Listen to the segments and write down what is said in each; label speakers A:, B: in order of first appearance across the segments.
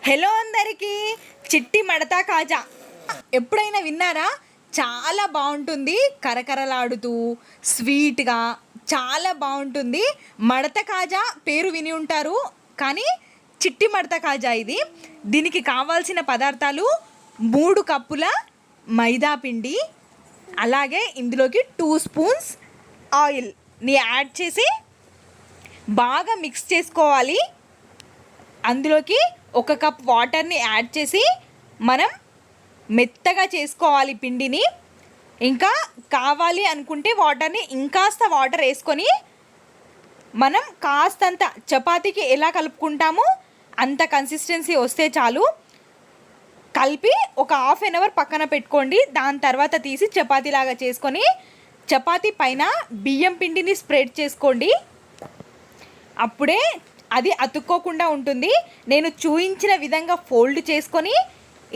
A: Hello అందరికీ, చిట్టి మడతా కాజా ఎప్పుడైనా విన్నారా? చాలా బాగుంటుంది, కరకరలాడుతూ స్వీట్గా చాలా బాగుంటుంది. మడత కాజా పేరు విని ఉంటారు, కానీ చిట్టి మడత కాజా ఇది. దీనికి కావాల్సిన పదార్థాలు 3 కప్పుల మైదా పిండి, అలాగే ఇందులోకి 2 స్పూన్స్ ఆయిల్ని యాడ్ చేసి బాగా మిక్స్ చేసుకోవాలి. అందులోకి 1 కప్ వాటర్ని యాడ్ చేసి మనం మెత్తగా చేసుకోవాలి పిండిని. ఇంకా కావాలి అనుకుంటే వాటర్ని ఇంకాస్త వాటర్ వేసుకొని మనం కాస్తంత చపాతీకి ఎలా కలుపుకుంటామో అంత కన్సిస్టెన్సీ వస్తే చాలు. కలిపి ఒక ½ అన్ అవర్ పక్కన పెట్టుకోండి. దాని తర్వాత తీసి చపాతీలాగా చేసుకొని చపాతీ పైన బియ్యం పిండిని స్ప్రెడ్ చేసుకోండి. అప్పుడే అది అతుక్కోకుండా ఉంటుంది. నేను చూయించిన విధంగా ఫోల్డ్ చేసుకొని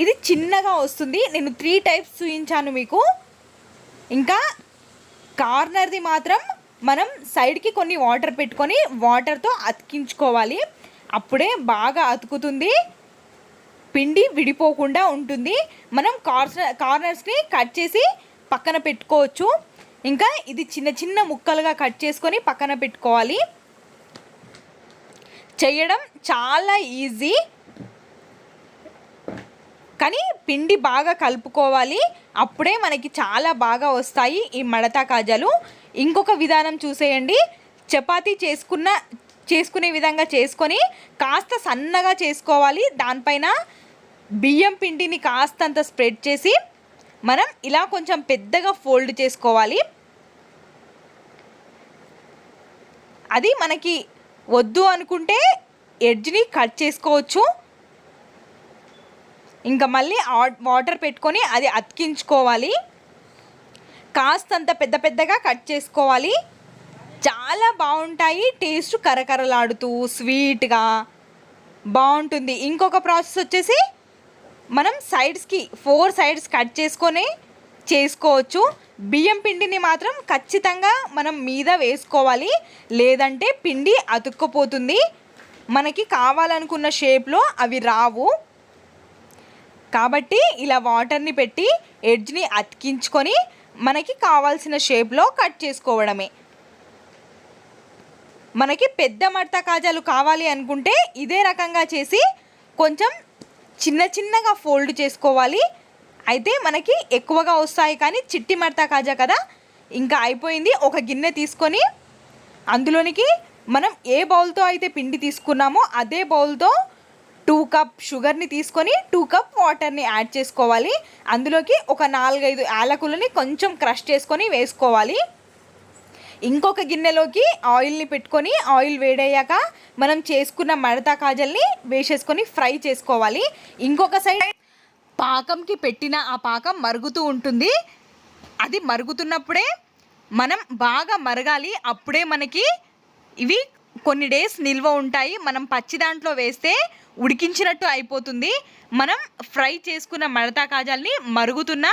A: ఇది చిన్నగా వస్తుంది. నేను 3 టైప్స్ చూయించాను మీకు. ఇంకా కార్నర్ది మాత్రం మనం సైడ్కి కొన్ని వాటర్ పెట్టుకొని వాటర్తో అతికించుకోవాలి. అప్పుడే బాగా అతుకుతుంది, పిండి విడిపోకుండా ఉంటుంది. మనం కార్నర్స్ని కట్ చేసి పక్కన పెట్టుకోవచ్చు. ఇంకా ఇది చిన్న చిన్న ముక్కలుగా కట్ చేసుకొని పక్కన పెట్టుకోవాలి. చేయడం చాలా ఈజీ, కానీ పిండి బాగా కలుపుకోవాలి. అప్పుడే మనకి చాలా బాగా వస్తాయి ఈ మడతా కాజాలు. ఇంకొక విధానం చూసేయండి. చపాతీ చేసుకునే విధంగా చేసుకొని కాస్త సన్నగా చేసుకోవాలి. దానిపైన బియ్యం పిండిని కాస్తంత స్ప్రెడ్ చేసి మనం ఇలా కొంచెం పెద్దగా ఫోల్డ్ చేసుకోవాలి. అది మనకి వద్దు అనుకుంటే ఎడ్జ్ని కట్ చేసుకోవచ్చు. ఇంకా మళ్ళీ వాటర్ పెట్టుకొని అది అతికించుకోవాలి. కాస్తంత పెద్ద పెద్దగా కట్ చేసుకోవాలి. చాలా బాగుంటాయి, టేస్ట్ కరకరలాడుతూ స్వీట్గా బాగుంటుంది. ఇంకొక ప్రాసెస్ వచ్చేసి మనం సైడ్స్కి 4 సైడ్స్ కట్ చేసుకొని చేసుకోవచ్చు. బియ్యం పిండిని మాత్రం ఖచ్చితంగా మనం మీద వేసుకోవాలి, లేదంటే పిండి అతుక్కుపోతుంది. మనకి కావాలనుకున్న షేప్లో అవి రావు. కాబట్టి ఇలా వాటర్ని పెట్టి ఎడ్జ్ని అతికించుకొని మనకి కావాల్సిన షేప్లో కట్ చేసుకోవడమే. మనకి పెద్ద మడతా కాజాలు కావాలి అనుకుంటే ఇదే రకంగా చేసి కొంచెం చిన్న చిన్నగా ఫోల్డ్ చేసుకోవాలి. అయితే మనకి ఎక్కువగా వస్తాయి. కానీ చిట్టి మడతా కాజా కదా, ఇంకా అయిపోయింది. ఒక గిన్నె తీసుకొని అందులోనికి మనం ఏ బౌల్తో అయితే పిండి తీసుకున్నామో అదే బౌల్తో 2 కప్ షుగర్ని తీసుకొని 2 కప్ వాటర్ని యాడ్ చేసుకోవాలి. అందులోకి ఒక 4-5 యాలకులని కొంచెం క్రష్ చేసుకొని వేసుకోవాలి. ఇంకొక గిన్నెలోకి ఆయిల్ని పెట్టుకొని ఆయిల్ వేడయ్యాక మనం చేసుకున్న మడతా కాజల్ని వేసేసుకొని ఫ్రై చేసుకోవాలి. ఇంకొక సైడ్ పాకంకి పెట్టిన ఆ పాకం మరుగుతూ ఉంటుంది. అది మరుగుతున్నప్పుడే మనం బాగా మరగాలి. అప్పుడే మనకి ఇవి కొన్ని డేస్ నిల్వ ఉంటాయి. మనం పచ్చి దాంట్లో వేస్తే ఉడికించినట్టు అయిపోతుంది. మనం ఫ్రై చేసుకున్న మడతా కాజాల్ని మరుగుతున్న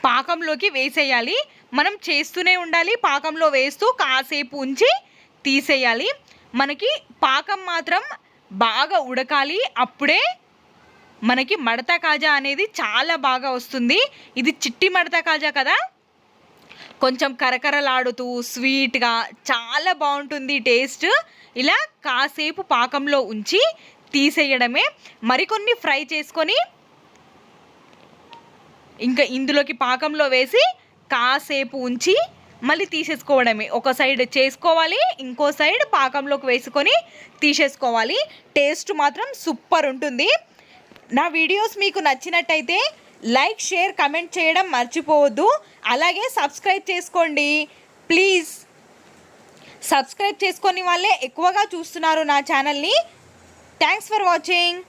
A: పాకంలోకి వేసేయాలి. మనం చేస్తూనే ఉండాలి, పాకంలో వేస్తూ కాసేపు ఉంచి తీసేయాలి. మనకి పాకం మాత్రం బాగా ఉడకాలి. అప్పుడే మనకి మడతా కాజా అనేది చాలా బాగా వస్తుంది. ఇది చిట్టి మడతా కాజా కదా, కొంచెం కరకరలాడుతూ స్వీట్గా చాలా బాగుంటుంది టేస్ట్. ఇలా కాసేపు పాకంలో ఉంచి తీసేయడమే. మరికొన్ని ఫ్రై చేసుకొని ఇంకా ఇందులోకి పాకంలో వేసి కాసేపు ఉంచి మళ్ళీ తీసేసుకోవడమే. ఒక సైడ్ చేసుకోవాలి, ఇంకో సైడ్ పాకంలోకి వేసుకొని తీసేసుకోవాలి. టేస్ట్ మాత్రం సూపర్ ఉంటుంది. నా వీడియోస్ మీకు నచ్చినట్టయితే లైక్, షేర్, కమెంట్ చేయడం మర్చిపోవద్దు. అలాగే సబ్స్క్రైబ్ చేసుకోండి ప్లీజ్. సబ్స్క్రైబ్ చేసుకొని వాళ్ళే ఎక్కువగా చూస్తున్నారు నా ఛానల్ని. Thanks for watching.